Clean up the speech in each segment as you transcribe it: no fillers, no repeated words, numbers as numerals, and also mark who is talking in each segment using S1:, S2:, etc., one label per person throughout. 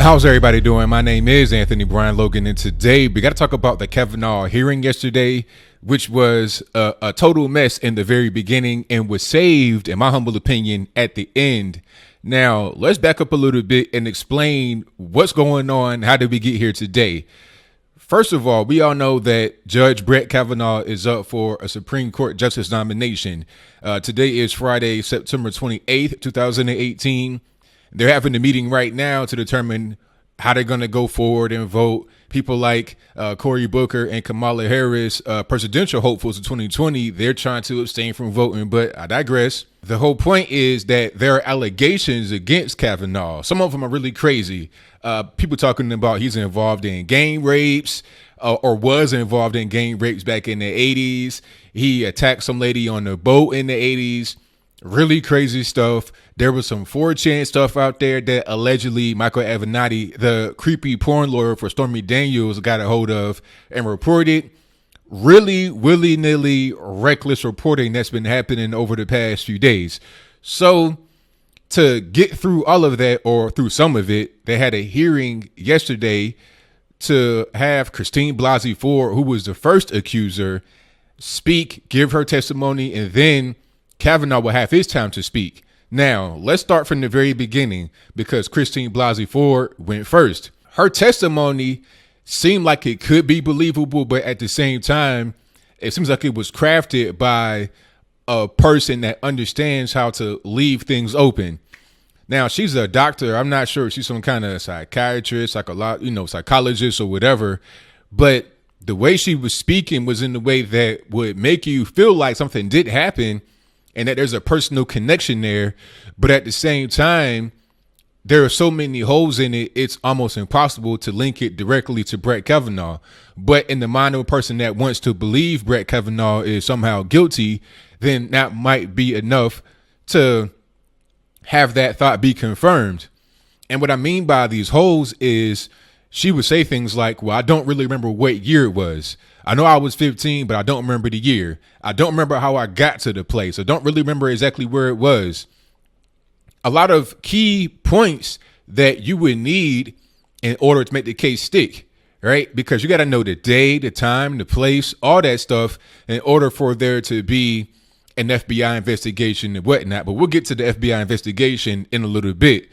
S1: How's everybody doing? My name is Anthony Brian Logan, and today we got to talk about the Kavanaugh hearing yesterday, which was a total mess in the very beginning and was saved, in my humble opinion, at the end. Now, let's back up a little bit and explain what's going on. How did we get here today? First of all, we all know that Judge Brett Kavanaugh is up for a Supreme Court Justice nomination. Today is Friday, September 28th, 2018. They're having a meeting right now to determine how they're going to go forward and vote. People like Cory Booker and Kamala Harris, presidential hopefuls in 2020, they're trying to abstain from voting, but I digress. The whole point is that there are allegations against Kavanaugh. Some of them are really crazy. People talking about he's involved in gang rapes or was involved in gang rapes back in the 80s. He attacked some lady on a boat in the 80s. Really crazy stuff. There was some 4chan stuff out there that allegedly Michael Avenatti, the creepy porn lawyer for Stormy Daniels, got a hold of and reported. Really willy-nilly reckless reporting that's been happening over the past few days. So to get through all of that, or through some of it, they had a hearing yesterday to have Christine Blasey Ford, who was the first accuser, speak, give her testimony, and then Kavanaugh will have his time to speak. Now, let's start from the very beginning because Christine Blasey Ford went first. Her testimony seemed like it could be believable, but at the same time, it seems like it was crafted by a person that understands how to leave things open. Now, she's a doctor. I'm not sure if she's some kind of psychiatrist, psychologist or whatever, but the way she was speaking was in the way that would make you feel like something did happen and that there's a personal connection there. But at the same time, there are so many holes in it, it's almost impossible to link it directly to Brett Kavanaugh. But in the mind of a person that wants to believe Brett Kavanaugh is somehow guilty, then that might be enough to have that thought be confirmed. And what I mean by these holes is she would say things like, well, I don't really remember what year it was. I know I was 15, but I don't remember the year. I don't remember how I got to the place. I don't really remember exactly where it was. A lot of key points that you would need in order to make the case stick, right? Because you got to know the day, the time, the place, all that stuff in order for there to be an FBI investigation and whatnot. But we'll get to the FBI investigation in a little bit.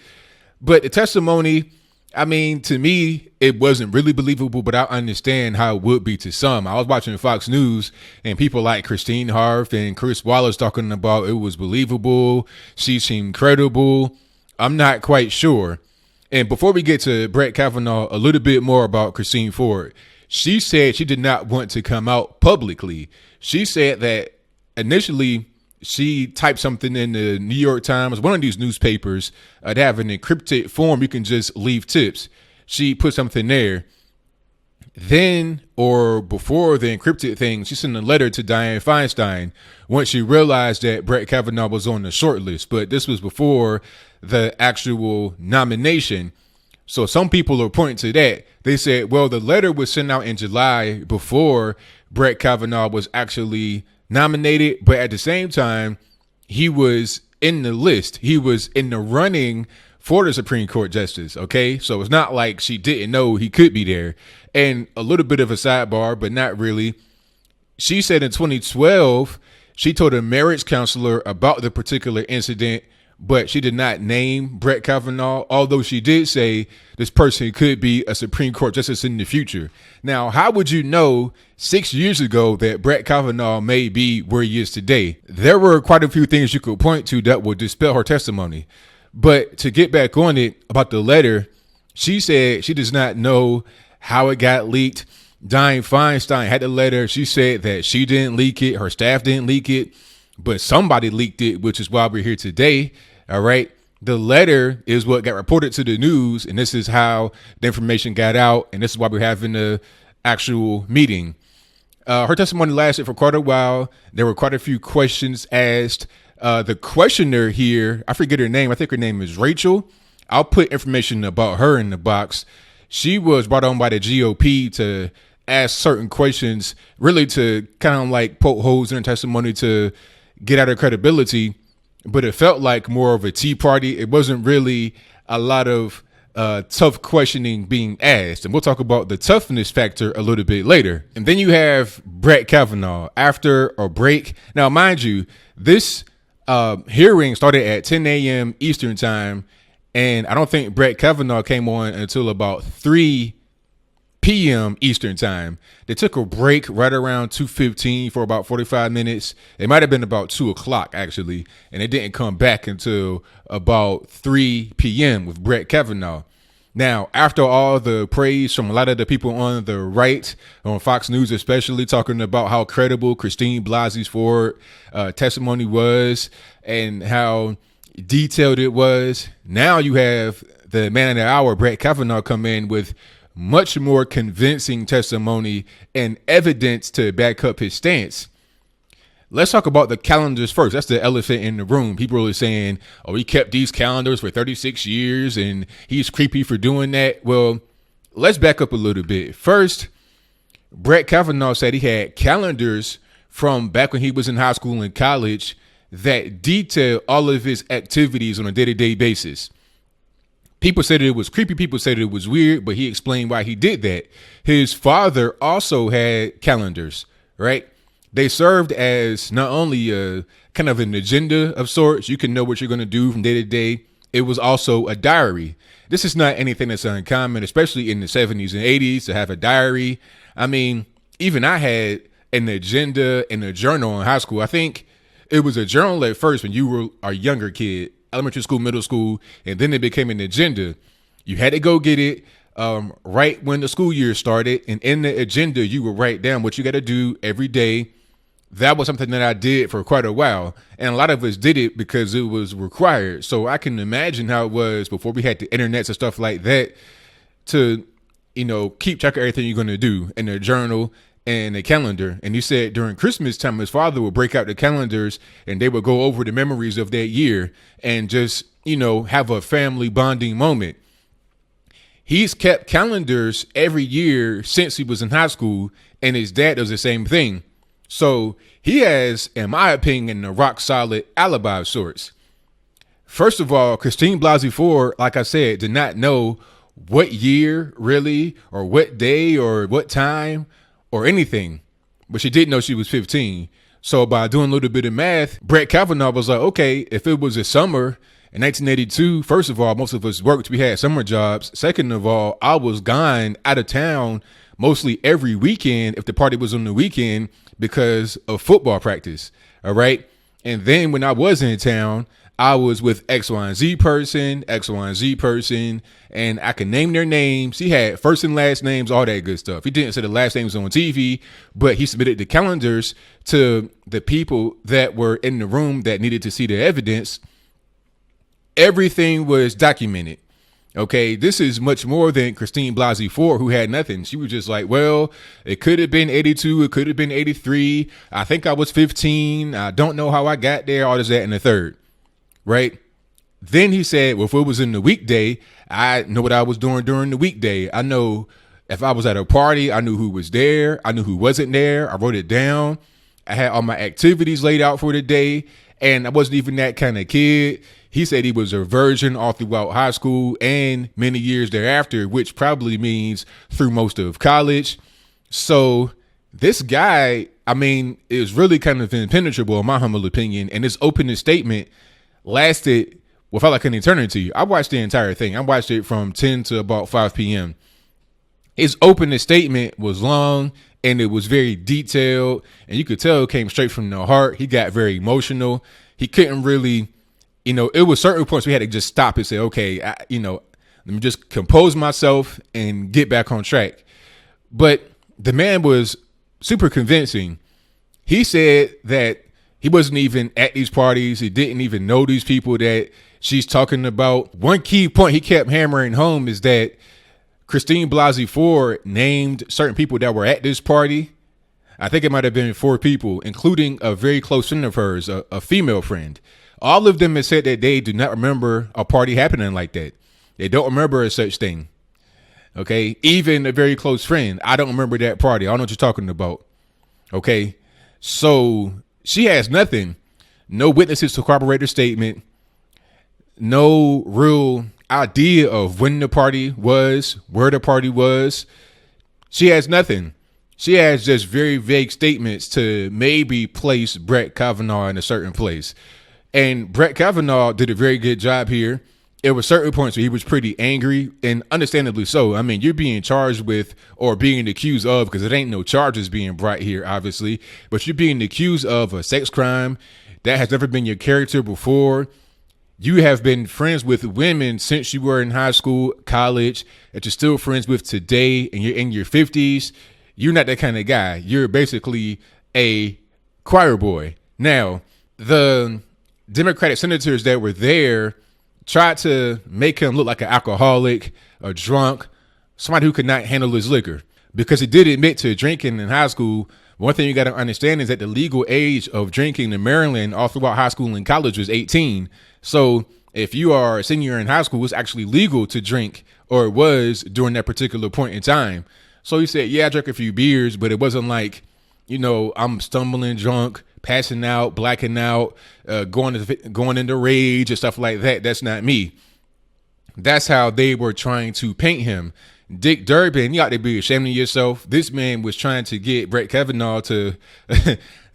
S1: But the testimony, I mean, to me, it wasn't really believable, but I understand how it would be to some. I was watching Fox News and people like Christine Harf and Chris Wallace talking about it was believable. She seemed credible. I'm not quite sure. And before we get to Brett Kavanaugh, a little bit more about Christine Ford. She said she did not want to come out publicly. She said that initially she typed something in the New York Times, one of these newspapers, that have an encrypted form. You can just leave tips. She put something there. Then, or before the encrypted thing, she sent a letter to Dianne Feinstein once she realized that Brett Kavanaugh was on the short list. But this was before the actual nomination. So some people are pointing to that. They said, well, the letter was sent out in July before Brett Kavanaugh was actually nominated, but at the same time, he was in the list. He was in the running for the Supreme Court justice. Okay, so it's not like she didn't know he could be there. And a little bit of a sidebar, but not really. She said in 2012, she told a marriage counselor about the particular incident, but she did not name Brett Kavanaugh, although she did say this person could be a Supreme Court justice in the future. Now, how would you know 6 years ago that Brett Kavanaugh may be where he is today? There were quite a few things you could point to that would dispel her testimony. But to get back on it about the letter, she said she does not know how it got leaked. Dianne Feinstein had the letter. She said that she didn't leak it. Her staff didn't leak it, but somebody leaked it, which is why we're here today. All right. The letter is what got reported to the news, and this is how the information got out, and this is why we're having the actual meeting. Her testimony lasted for quite a while. There were quite a few questions asked. The questioner here, I forget her name. I think her name is Rachel. I'll put information about her in the box. She was brought on by the GOP to ask certain questions, really to kind of like poke holes in her testimony to get at her credibility. But it felt like more of a tea party. It wasn't really a lot of tough questioning being asked. And we'll talk about the toughness factor a little bit later. And then you have Brett Kavanaugh after a break. Now, mind you, this hearing started at 10 a.m. Eastern time. And I don't think Brett Kavanaugh came on until about 3 p.m. Eastern time. They took a break right around 2:15 for about 45 minutes. It might have been about 2 o'clock, actually. And they didn't come back until about 3 p.m. with Brett Kavanaugh. Now, after all the praise from a lot of the people on the right, on Fox News especially, talking about how credible Christine Blasey Ford testimony was and how detailed it was, now you have the man of the hour, Brett Kavanaugh, come in with much more convincing testimony and evidence to back up his stance. Let's talk about the calendars first. That's the elephant in the room. People are saying, oh, he kept these calendars for 36 years and he's creepy for doing that. Well, let's back up a little bit. First, Brett Kavanaugh said he had calendars from back when he was in high school and college that detail all of his activities on a day-to-day basis. People said it was creepy. People said it was weird, but he explained why he did that. His father also had calendars, right? They served as not only a kind of an agenda of sorts. You can know what you're going to do from day to day. It was also a diary. This is not anything that's uncommon, especially in the 70s and 80s, to have a diary. I mean, even I had an agenda and a journal in high school. I think it was a journal at first when you were a younger kid, elementary school, middle school, and then it became an agenda. You had to go get it right when the school year started. And in the agenda, you would write down what you got to do every day. That was something that I did for quite a while. And a lot of us did it because it was required. So I can imagine how it was before we had the internets and stuff like that to, keep track of everything you're going to do in a journal and a calendar. And he said during Christmas time, his father would break out the calendars and they would go over the memories of that year and just, have a family bonding moment. He's kept calendars every year since he was in high school, and his dad does the same thing. So he has, in my opinion, a rock solid alibi of sorts. First of all, Christine Blasey Ford, like I said, did not know what year really, or what day, or what time, or anything. But she did know she was 15. So by doing a little bit of math, Brett Kavanaugh was like, okay, if it was a summer in 1982, first of all, most of us worked. We had summer jobs. Second of all, I was gone out of town mostly every weekend if the party was on the weekend because of football practice. All right. And then when I was in town, I was with X, Y, and Z person, and I can name their names. He had first and last names, all that good stuff. He didn't say the last names on TV, but he submitted the calendars to the people that were in the room that needed to see the evidence. Everything was documented. Okay, this is much more than Christine Blasey Ford, who had nothing. She was just like, well, it could have been 82. It could have been 83. I think I was 15. I don't know how I got there. All this, that, and the third. Right. Then he said, well, if it was in the weekday, I know what I was doing during the weekday. I know if I was at a party, I knew who was there. I knew who wasn't there. I wrote it down. I had all my activities laid out for the day. And I wasn't even that kind of kid. He said he was a virgin all throughout high school and many years thereafter, which probably means through most of college. So this guy, is really kind of impenetrable in my humble opinion. And his opening statement lasted, felt like an eternity. I watched the entire thing. I watched it from 10 to about 5 p.m. His opening statement was long and it was very detailed. And you could tell it came straight from the heart. He got very emotional. He couldn't really, it was certain points we had to just stop and say, okay, let me just compose myself and get back on track. But the man was super convincing. He said that he wasn't even at these parties. He didn't even know these people that she's talking about. One key point he kept hammering home is that Christine Blasey Ford named certain people that were at this party. I think it might have been 4 people, including a very close friend of hers, a female friend. All of them have said that they do not remember a party happening like that. They don't remember a such thing. Okay. Even a very close friend. I don't remember that party. I don't know what you're talking about. Okay. So she has nothing, no witnesses to corroborate her statement, no real idea of when the party was, where the party was. She has nothing. She has just very vague statements to maybe place Brett Kavanaugh in a certain place. And Brett Kavanaugh did a very good job here. There were certain points where he was pretty angry, and understandably so. I mean, you're being charged with or being accused of, because it ain't no charges being brought here, obviously, but you're being accused of a sex crime that has never been your character before. You have been friends with women since you were in high school, college, that you're still friends with today, and you're in your 50s. You're not that kind of guy. You're basically a choir boy. Now, the Democratic senators that were there tried to make him look like an alcoholic, a drunk, somebody who could not handle his liquor, because he did admit to drinking in high school. One thing you got to understand is that the legal age of drinking in Maryland all throughout high school and college was 18. So if you are a senior in high school, it's actually legal to drink, or it was during that particular point in time. So he said, yeah, I drank a few beers, but it wasn't like, I'm stumbling drunk, passing out, blacking out, going into rage and stuff like that. That's not me. That's how they were trying to paint him. Dick Durbin, you ought to be ashamed of yourself. This man was trying to get Brett Kavanaugh to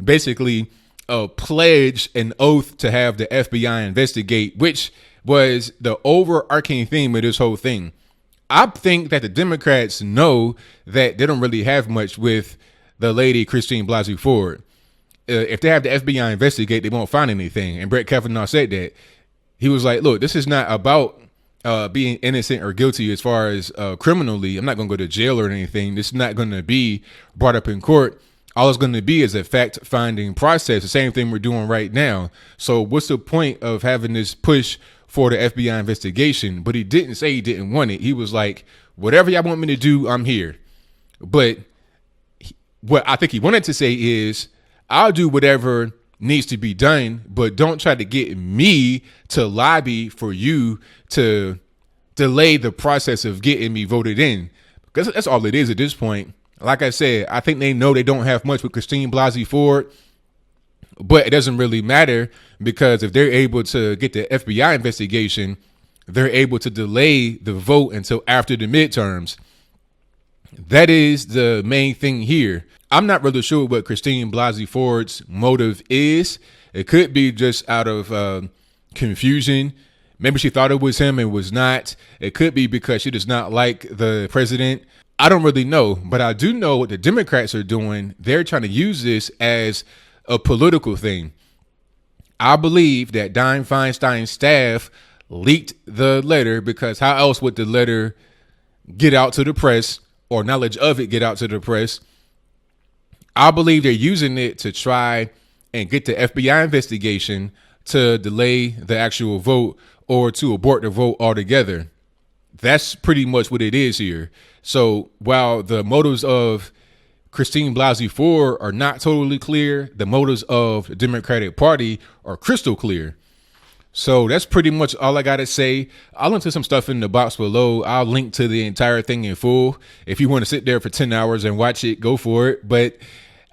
S1: basically pledge an oath to have the FBI investigate, which was the overarching theme of this whole thing. I think that the Democrats know that they don't really have much with the lady Christine Blasey Ford. If they have the FBI investigate, they won't find anything. And Brett Kavanaugh said that. He was like, look, this is not about being innocent or guilty as far as criminally. I'm not going to go to jail or anything. This is not going to be brought up in court. All it's going to be is a fact-finding process, the same thing we're doing right now. So what's the point of having this push for the FBI investigation? But he didn't say he didn't want it. He was like, whatever y'all want me to do, I'm here. But what I think he wanted to say is, I'll do whatever needs to be done, but don't try to get me to lobby for you to delay the process of getting me voted in. Because that's all it is at this point. Like I said, I think they know they don't have much with Christine Blasey Ford, but it doesn't really matter, because if they're able to get the FBI investigation, they're able to delay the vote until after the midterms. That is the main thing here. I'm not really sure what Christine Blasey Ford's motive is. It could be just out of confusion. Maybe she thought it was him and was not. It could be because she does not like the president. I don't really know, but I do know what the Democrats are doing. They're trying to use this as a political thing. I believe that Dianne Feinstein's staff leaked the letter, because how else would the letter get out to the press, or knowledge of it get out to the press? I believe they're using it to try and get the FBI investigation to delay the actual vote, or to abort the vote altogether. That's pretty much what it is here. So while the motives of Christine Blasey Ford are not totally clear, the motives of the Democratic Party are crystal clear. So that's pretty much all I got to say. I'll link to some stuff in the box below. I'll link to the entire thing in full. If you want to sit there for 10 hours and watch it, go for it. But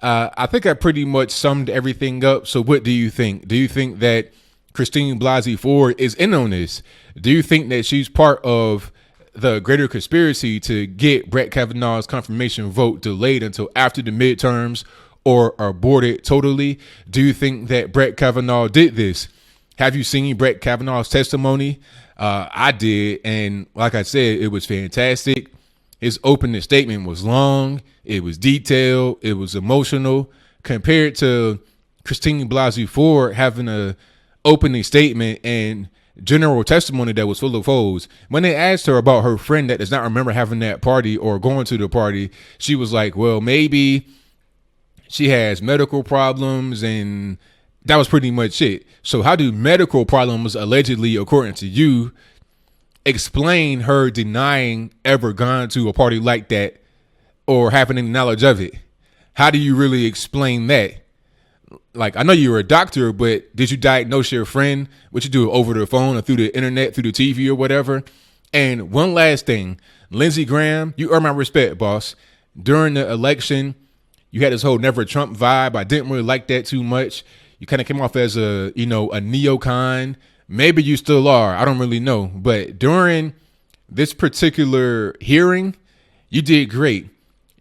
S1: I think I pretty much summed everything up. So what do you think? Do you think that Christine Blasey Ford is in on this? Do you think that she's part of the greater conspiracy to get Brett Kavanaugh's confirmation vote delayed until after the midterms, or aborted totally? Do you think that Brett Kavanaugh did this? Have you seen Brett Kavanaugh's testimony? I did, and like I said, it was fantastic. His opening statement was long, it was detailed, it was emotional, compared to Christine Blasey Ford having a opening statement and general testimony that was full of holes. When they asked her about her friend that does not remember having that party or going to the party, she was like, well, maybe she has medical problems, and that was pretty much it. So how do medical problems, allegedly, according to you, explain her denying ever gone to a party like that or having any knowledge of it? How do you really explain that? Like, I know you're a doctor, but did you diagnose your friend? What you do, over the phone or through the internet, through the TV or whatever? And one last thing, Lindsey Graham, you earn my respect, boss. During the election, you had this whole never Trump vibe. I didn't really like that too much. You kind of came off as a neocon, Maybe you still are. I don't really know. But during this particular hearing, you did great.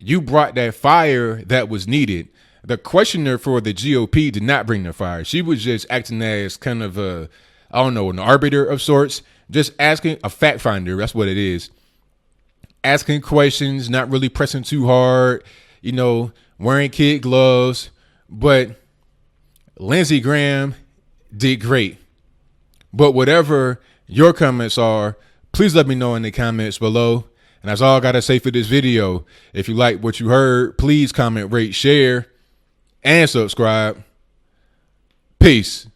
S1: You brought that fire that was needed. The questioner for the GOP did not bring the fire. She was just acting as kind of an arbiter of sorts, just asking, a fact finder. That's what it is. Asking questions, not really pressing too hard, wearing kid gloves. But Lindsey Graham did great. But whatever your comments are, please let me know in the comments below. And that's all I got to say for this video. If you like what you heard, please comment, rate, share, and subscribe. Peace.